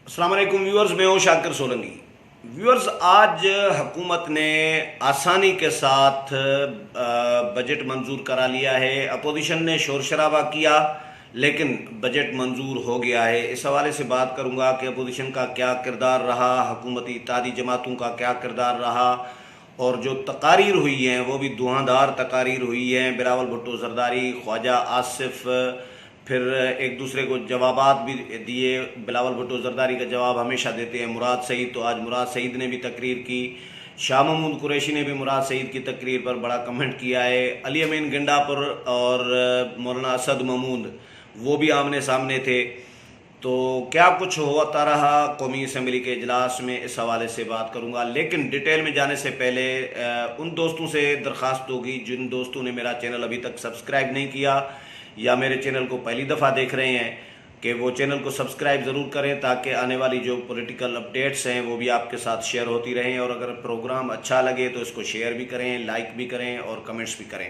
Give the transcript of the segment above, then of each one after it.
अस्सलाम वालेकुम व्यूअर्स, मैं हूं शाकिर सोलंकी। व्यूअर्स, आज हुकूमत ने आसानी के साथ बजट मंजूर करा लिया है। अपोजिशन ने शोर शराबा किया लेकिन बजट मंजूर हो गया है। इस हवाले से बात करूंगा कि अपोजिशन का क्या किरदार रहा, हुकूमती इत्तेहादी जमातों का क्या किरदार रहा, और जो तकारीर हुई हैं वो भी धुआंधार तकारीर हुई हैं। बिलावल भुट्टो जरदारी, ख्वाजा आसिफ फिर एक दूसरे को जवाबात भी दिए। बिलावल भुट्टो जरदारी का जवाब हमेशा देते हैं मुराद सईद, तो आज मुराद सईद ने भी तकरीर की। शाह महमूद कुरैशी ने भी मुराद सईद की तकरीर पर बड़ा कमेंट किया है। अली अमीन गिंडापुर और मौलाना असद महमूद वो भी आमने सामने थे। तो क्या कुछ होता रहा कौमी असम्बली के इजलास में, इस हवाले से बात करूंगा। लेकिन डिटेल में जाने से पहले उन दोस्तों से दरख्वास्त होगी जिन दोस्तों ने मेरा चैनल अभी तक सब्सक्राइब नहीं किया या मेरे चैनल को पहली दफ़ा देख रहे हैं कि वो चैनल को सब्सक्राइब ज़रूर करें ताकि आने वाली जो पॉलिटिकल अपडेट्स हैं वो भी आपके साथ शेयर होती रहें। और अगर प्रोग्राम अच्छा लगे तो इसको शेयर भी करें, लाइक भी करें और कमेंट्स भी करें।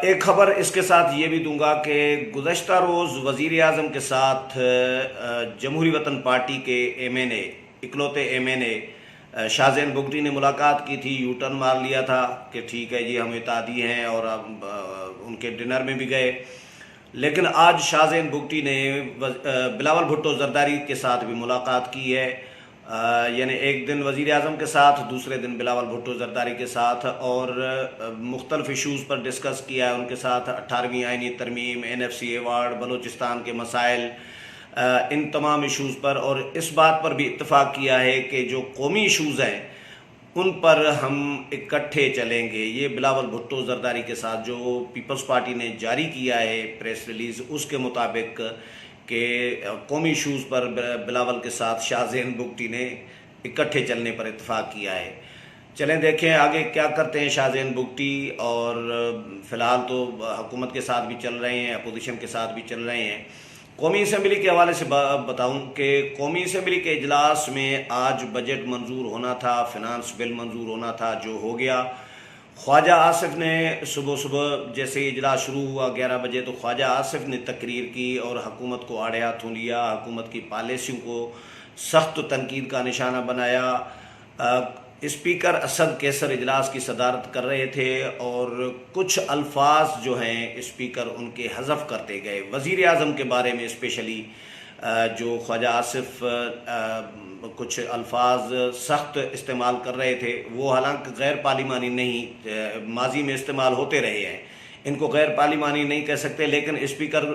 एक खबर इसके साथ ये भी दूंगा कि गुज़श्ता रोज़ वज़ीर आज़म के साथ जमहूरी वतन पार्टी के MNA, इकलौते MNA शाहज़ैन बुगटी ने मुलाकात की थी। यू टर्न मार लिया था कि ठीक है जी हम इत्तेहादी हैं, और अब उनके डिनर में भी गए। लेकिन आज शाहज़ैन बुगटी ने बिलावल भुट्टो जरदारी के साथ भी मुलाकात की है। यानी एक दिन वज़ीर आज़म के साथ, दूसरे दिन बिलावल भुट्टो जरदारी के साथ, और मुख्तलिफ इशूज़ पर डिस्कस किया है उनके साथ। 18वीं आइनी तरमीम, NFC अवार्ड, बलूचिस्तान के मसाइल, इन तमाम इशूज़ पर। और इस बात पर भी इत्तफ़ाक़ किया है कि जो कौमी इशूज़ हैं उन पर हम इकट्ठे चलेंगे। ये बिलावल भुट्टो जरदारी के साथ जो पीपल्स पार्टी ने जारी किया है प्रेस रिलीज़, उसके मुताबिक कि कौमी इशूज़ पर बिलावल के साथ शाहज़ैन बुगटी ने इकट्ठे चलने पर इत्तफ़ाक़ किया है। चलें देखें आगे क्या करते हैं शाहज़ैन बुगटी। और फ़िलहाल तो हुकूमत के साथ भी चल रहे हैं, अपोजिशन के साथ भी चल रहे हैं। कौमी असम्बली के हवाले से बताऊं कि कौमी असम्बली के इजलास में आज बजट मंजूर होना था, फिनांस बिल मंजूर होना था, जो हो गया। ख्वाजा आसिफ ने सुबह सुबह जैसे इजलास शुरू हुआ 11 बजे, तो ख्वाजा आसिफ ने तकरीर की और हुकूमत को आड़े हाथों लिया, हुकूमत की पॉलिसियों को सख्त तनकीद का निशाना बनाया। स्पीकर असद कैसर इजलास की सदारत कर रहे थे और कुछ अल्फाज जो हैं स्पीकर उनके हज़फ करते गए। वज़ीर आज़म के बारे में स्पेशली जो ख्वाजा आसिफ कुछ अल्फाज सख्त इस्तेमाल कर रहे थे, वो हालांकि गैर पार्लिमानी नहीं, माजी में इस्तेमाल होते रहे हैं, इनको गैर पार्लिमानी नहीं कह सकते, लेकिन स्पीकर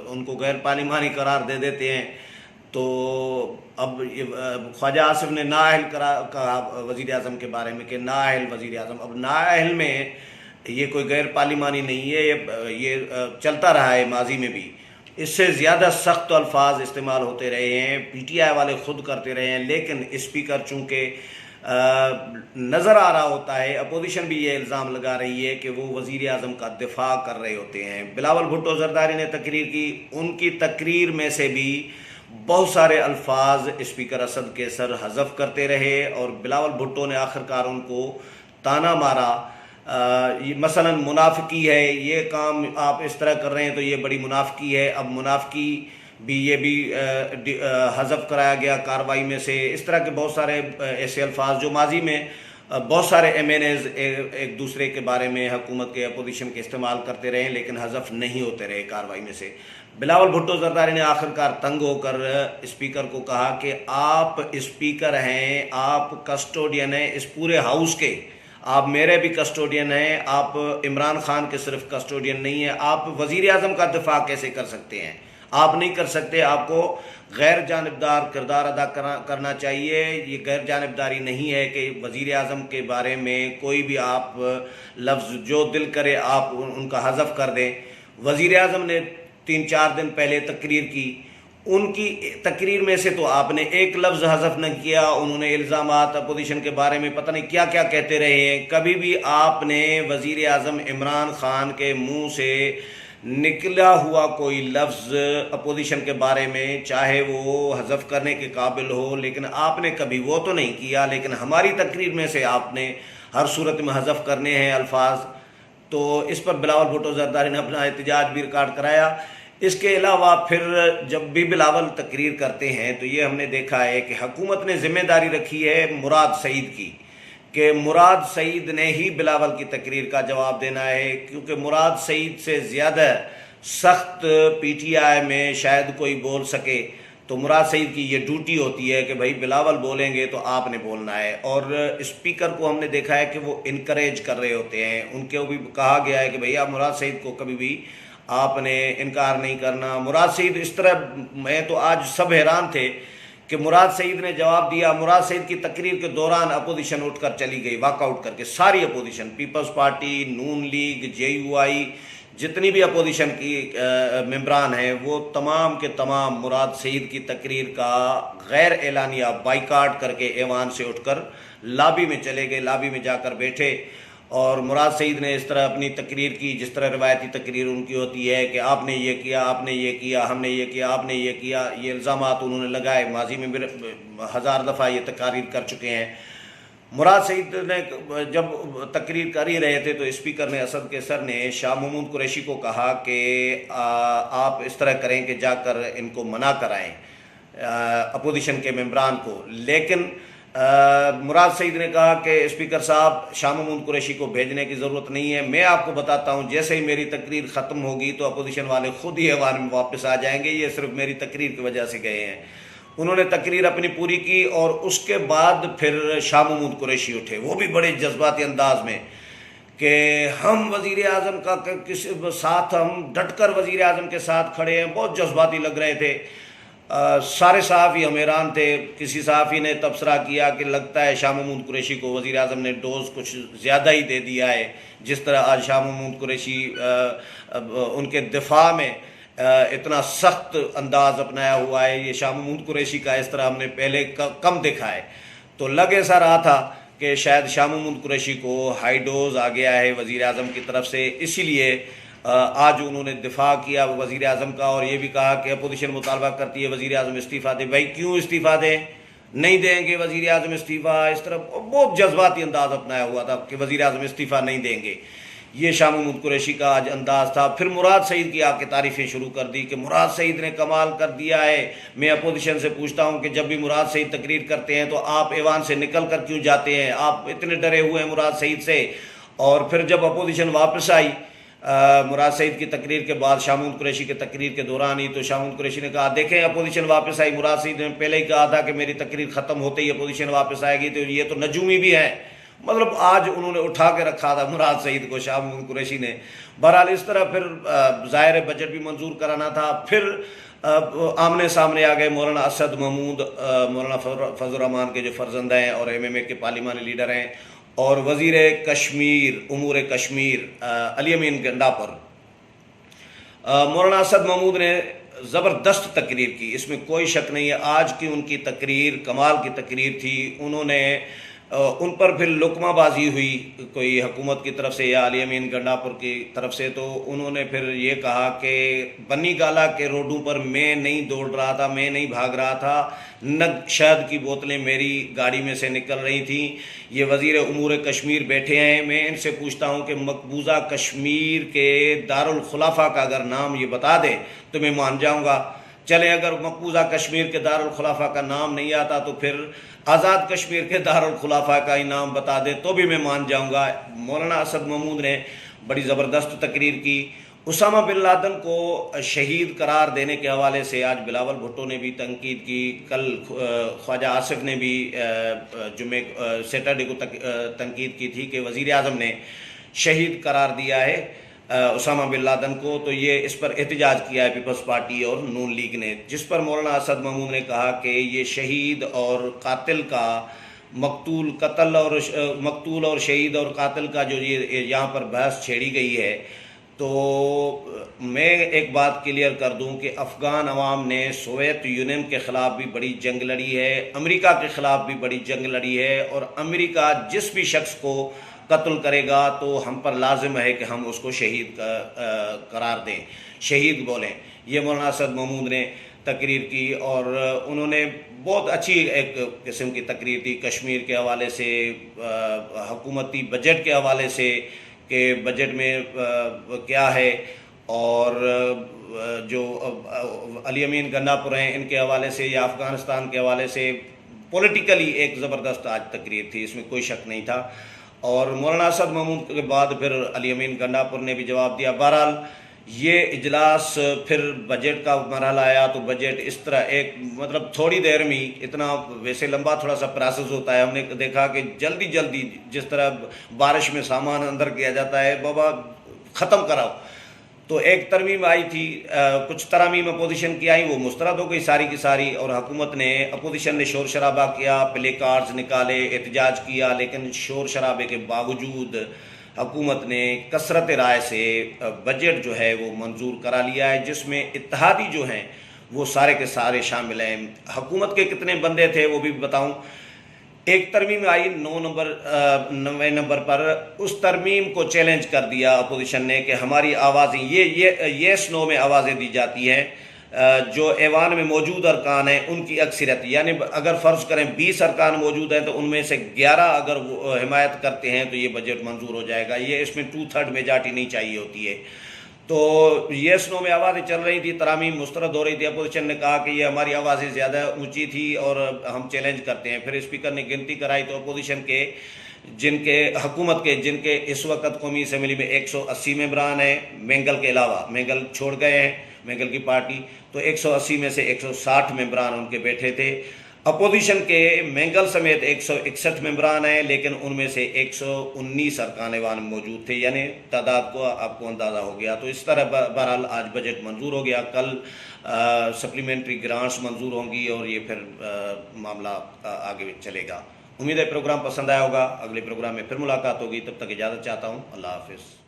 उनको गैर पार्लिमानी करार दे देते हैं। तो अब ख्वाजा आसिफ ने नाअहल कहा वज़ीर आज़म के बारे में कि नाअहल वज़ीर आज़म। अब नाअहल में ये कोई गैर पार्लिमानी नहीं है, ये चलता रहा है माजी में भी। इससे ज़्यादा सख्त अल्फाज इस्तेमाल होते रहे हैं, PTI वाले ख़ुद करते रहे हैं, लेकिन स्पीकर चूँकि नज़र आ रहा होता है, अपोजिशन भी ये इल्ज़ाम लगा रही है कि वो वज़ीर आज़म का दिफा कर रहे होते हैं। बिलावल भुट्टो जरदारी ने तकरीर की, उनकी तकरीर में से भी बहुत सारे अल्फाज स्पीकर असद कैसर हज़फ करते रहे और बिलावल भुट्टो ने आखिरकार उनको ताना मारा। मसलन मुनाफिकी है, ये काम आप इस तरह कर रहे हैं तो ये बड़ी मुनाफिकी है। अब मुनाफिकी भी ये भी हज़फ कराया गया कार्रवाई में से। इस तरह के बहुत सारे ऐसे अल्फाज जो माजी में बहुत सारे MNAs एक दूसरे के बारे में हुकूमत के अपोजिशन के इस्तेमाल करते रहे, लेकिन हज़फ नहीं होते रहे कार्रवाई में से। बिलावल भुट्टो जरदारी ने आखिरकार तंग होकर स्पीकर को कहा कि आप स्पीकर हैं, आप कस्टोडियन हैं इस पूरे हाउस के, आप मेरे भी कस्टोडियन हैं, आप इमरान खान के सिर्फ कस्टोडियन नहीं हैं। आप वज़ीर आज़म का दिफा कैसे कर सकते हैं? आप नहीं कर सकते। आपको गैर जानिबदार किरदार अदा करना चाहिए। ये गैर जानिबदारी नहीं है कि वज़ीर आज़म के बारे में कोई भी आप लफ्ज़ जो दिल करे आप उनका हज़फ कर दें। वज़ीर आज़म ने 3-4 दिन पहले तकरीर की, उनकी तकरीर में से तो आपने एक लफ्ज़ हज़फ न किया। उन्होंने इल्ज़ामात अपोजिशन के बारे में पता नहीं क्या क्या कहते रहे हैं। कभी भी आपने वज़ीर आज़म इमरान खान के मुंह से निकला हुआ कोई लफ्ज़ अपोजिशन के बारे में, चाहे वो हज़फ करने के काबिल हो, लेकिन आपने कभी वो तो नहीं किया। लेकिन हमारी तकरीर में से आपने हर सूरत में हज़फ करने हैं अल्फाज। तो इस पर बिलावल भुट्टो जरदारी ने अपना एहतजाज भी रिकॉर्ड कराया। इसके अलावा फिर जब भी बिलावल तकरीर करते हैं तो ये हमने देखा है कि हुकूमत ने जिम्मेदारी रखी है मुराद सईद की, कि मुराद सईद ने ही बिलावल की तकरीर का जवाब देना है, क्योंकि मुराद सईद से ज़्यादा सख्त पीटीआई में शायद कोई बोल सके। तो मुराद सईद की ये ड्यूटी होती है कि भाई बिलावल बोलेंगे तो आपने बोलना है। और स्पीकर को हमने देखा है कि वो इनकरेज कर रहे होते हैं, उनको भी कहा गया है कि भैया मुराद सईद को कभी भी आपने इनकार नहीं करना। मुराद सईद इस तरह, मैं तो आज सब हैरान थे कि मुराद सईद ने जवाब दिया। मुराद सईद की तकरीर के दौरान अपोजिशन उठकर चली गई, वॉकआउट करके, सारी अपोजिशन, पीपल्स पार्टी, नून लीग, JUI, जितनी भी अपोजिशन की मेंबरान हैं वो तमाम के तमाम मुराद सईद की तकरीर का गैर एलानिया बाइकाट करके ऐवान से उठकर लॉबी में चले गए, लॉबी में जाकर बैठे। और मुराद सईद ने इस तरह अपनी तकरीर की, जिस तरह रवायती तकरीर उनकी होती है कि आपने ये किया, आपने ये किया, हमने ये किया, आपने ये किया, ये इल्ज़ामात उन्होंने लगाए। माजी में भी 1000 दफ़ा ये तकारीर कर चुके हैं। मुराद सईद ने जब तकरीर कर ही रहे थे तो स्पीकर ने, असद के सर ने, शाह महमूद कुरैशी को कहा कि आप इस तरह करें कि जाकर इनको मना कराएं, अपोजिशन के मेंबरान को। लेकिन मुराद सईद ने कहा कि स्पीकर साहब, शाह महमूद कुरैशी को भेजने की ज़रूरत नहीं है, मैं आपको बताता हूँ, जैसे ही मेरी तकरीर ख़त्म होगी तो अपोजिशन वाले खुद ही ऐवान में वापस आ जाएंगे, ये सिर्फ मेरी तकरीर की वजह से गए हैं। उन्होंने तकरीर अपनी पूरी की और उसके बाद फिर शाह महमूद कुरैशी उठे, वो भी बड़े जज्बाती अंदाज में, कि हम वज़ीर आज़म का किस साथ, हम डटकर वज़ीर आज़म के साथ खड़े हैं। बहुत जज्बाती लग रहे थे। सारे सहाफ़ी हैरान थे। किसी सहाफ़ी ने तबसरा किया कि लगता है शाह महमूद कुरैशी को वज़ीर आज़म ने डोज कुछ ज़्यादा ही दे दिया है। जिस तरह आज शाह महमूद कुरैशी उनके दिफा में इतना सख्त अंदाज अपनाया हुआ है, ये शाह महमूद कुरैशी का इस तरह हमने पहले कम देखा है। तो लग ऐसा रहा था कि शायद शाह महमूद कुरैशी को हाई डोज आ गया है वज़ीर आज़म की तरफ से, इसीलिए आज उन्होंने दिफा किया वज़ीर आज़म का और ये भी कहा कि अपोजिशन मुतालबा करती है वज़ीर आज़म इस्तीफ़ा दे। भाई क्यों इस्तीफ़ा दें, नहीं देंगे वज़ीर आज़म इस्तीफ़ा। इस तरह बहुत जज्बाती अंदाज अपनाया हुआ था कि वज़ीर आज़म इस्तीफ़ा नहीं देंगे। ये शाह महमूद कुरैशी का आज अंदाज़ था। फिर मुराद सईद की आके तारीफ़ें शुरू कर दी कि मुराद सईद ने कमाल कर दिया है। मैं अपोजिशन से पूछता हूँ कि जब भी मुराद सईद तकरीर करते हैं तो आप ऐवान से निकल कर क्यों जाते हैं, आप इतने डरे हुए हैं मुराद सईद से। और फिर जब अपोजिशन वापस आई मुराद सईद की तकरीर के बाद, शाह महमूद कुरैशी के तकरीर के दौरान ही, तो शाह महमूद कुरैशी ने कहा देखें अपोजिशन वापस आई। मुराद सईद ने पहले ही कहा था कि मेरी तकरीर ख़त्म होते ही अपोजिशन वापस आएगी, तो ये तो नजूमी भी है। मतलब आज उन्होंने उठा के रखा था मुराद सईद को शाह महमूद कुरैशी ने। बहरहाल इस तरह फिर ज़ाहिर बजट भी मंजूर कराना था। फिर आमने सामने आ गए मौलाना असद महमूद, मौलाना फजल रहमान के जो फर्जंदा हैं और MMA के पार्लिमानी लीडर हैं, और वज़ीर कश्मीर, उमूर कश्मीर अली अमीन गंडापुर। मौलाना असद महमूद ने ज़बरदस्त तकरीर की, इसमें कोई शक नहीं है। आज की उनकी तकरीर कमाल की तकरीर थी। उन्होंने उन पर फिर लुकमाबाजी हुई कोई हुकूमत की तरफ से या अली अमीन गंडापुर की तरफ से, तो उन्होंने फिर ये कहा कि बनी गाला के रोडों पर मैं नहीं दौड़ रहा था, मैं नहीं भाग रहा था, नग शहद की बोतलें मेरी गाड़ी में से निकल रही थी। ये वज़ीर उमूर कश्मीर बैठे हैं, मैं इनसे पूछता हूँ कि मकबूजा कश्मीर के दारुल खुलाफा का अगर नाम ये बता दे तो मैं मान जाऊँगा। चले अगर मकबूजा कश्मीर के दारुल खुलाफा का नाम नहीं आता तो फिर आज़ाद कश्मीर के दारुल खुलाफा का ही नाम बता दे तो भी मैं मान जाऊंगा। मौलाना असद महमूद ने बड़ी ज़बरदस्त तकरीर की। उसामा बिन लादेन को शहीद करार देने के हवाले से आज बिलावल भुट्टो ने भी तनकीद की। कल ख्वाजा आसिफ ने भी जुमे सैटरडे को तनकीद की थी कि वज़ीर आज़म ने शहीद करार दिया है उसामा बिन लादेन को। तो ये इस पर एहतजाज किया है पीपल्स पार्टी और नून लीग ने, जिस पर मौलाना असद महमूद ने कहा कि ये शहीद और कातिल का मकतूल और शहीद और कातिल का जो ये यहाँ पर बहस छेड़ी गई है, तो मैं एक बात क्लियर कर दूं कि अफ़गान अवाम ने सोवियत यूनियन के ख़िलाफ़ भी बड़ी जंग लड़ी है, अमेरिका के ख़िलाफ़ भी बड़ी जंग लड़ी है, और अमेरिका जिस भी शख्स को कत्ल करेगा तो हम पर लाजिम है कि हम उसको शहीद करार दें, शहीद बोलें। ये मौलाना असद महमूद ने तकरीर की और उन्होंने बहुत अच्छी एक किस्म की तकरीर दी कश्मीर के हवाले से, हुकूमती बजट के हवाले से कि बजट में क्या है, और जो अली अमीन गन्नापुर हैं इनके हवाले से या अफ़गानिस्तान के हवाले से पॉलिटिकली एक ज़बरदस्त आज तकरीर थी, इसमें कोई शक नहीं था। और मौलाना असद महमूद के बाद फिर अली अमीन गन्नापुर ने भी जवाब दिया। बहरहाल ये इजलास फिर बजट का मरहला आया तो बजट इस तरह एक मतलब थोड़ी देर में ही इतना, वैसे लंबा थोड़ा सा प्रोसेस होता है, हमने देखा कि जल्दी जल्दी जिस तरह बारिश में सामान अंदर किया जाता है, बाबा ख़त्म कराओ। तो एक तरमीम आई थी, कुछ तरमीम अपोजिशन की आई, वो मुस्तरद हो गई सारी की सारी, और हुकूमत ने अपोजिशन ने शोर शराबा किया, प्ले कार्ड्स निकाले, एहतजाज किया, लेकिन शोर शराबे के बावजूद हुकूमत ने कसरत राय से बजट जो है वो मंजूर करा लिया है, जिसमें इत्तेहादी जो हैं वो सारे के सारे शामिल हैं। हुकूमत के कितने बंदे थे वो भी बताऊं। एक तरमीम आई 9 नंबर पर, उस तरमीम को चैलेंज कर दिया अपोजिशन ने कि हमारी आवाज़ें ये स्नो में आवाज़ें दी जाती हैं, जो ऐवान में मौजूद अरकान हैं उनकी अक्सरियत, यानी अगर फ़र्ज़ करें 20 अरकान मौजूद हैं तो उनमें से 11 अगर वो हिमायत करते हैं तो ये बजट मंजूर हो जाएगा। ये इसमें 2/3 मेजॉरिटी नहीं चाहिए होती है। तो ये स्नो में आवाज़ें चल रही थी, तरामीम मुस्तरद हो रही थी। अपोजिशन ने कहा कि ये हमारी आवाज़ें ज़्यादा ऊंची थी और हम चैलेंज करते हैं। फिर स्पीकर ने गिनती कराई तो अपोजिशन के हुकूमत के जिनके इस वक्त कौमी असम्बली में 180 मेंबरान हैं, मेंगल के अलावा, मेंगल छोड़ गए हैं, मेंगल की पार्टी, तो 180 में से 160 मेंबरान उनके बैठे थे। अपोजिशन के मेंगल समेत 161 मेंबरान हैं, लेकिन उनमें से 119 अरकान ऐवान मौजूद थे, यानी तादाद को आपको अंदाज़ा हो गया। तो इस तरह बहरहाल आज बजट मंजूर हो गया। कल सप्लीमेंट्री ग्रांट्स मंजूर होंगी और ये फिर मामला आगे चलेगा। उम्मीद है प्रोग्राम पसंद आया होगा। अगले प्रोग्राम में फिर मुलाकात होगी, तब तक इजाज़त चाहता हूँ। अल्लाह हाफिज़।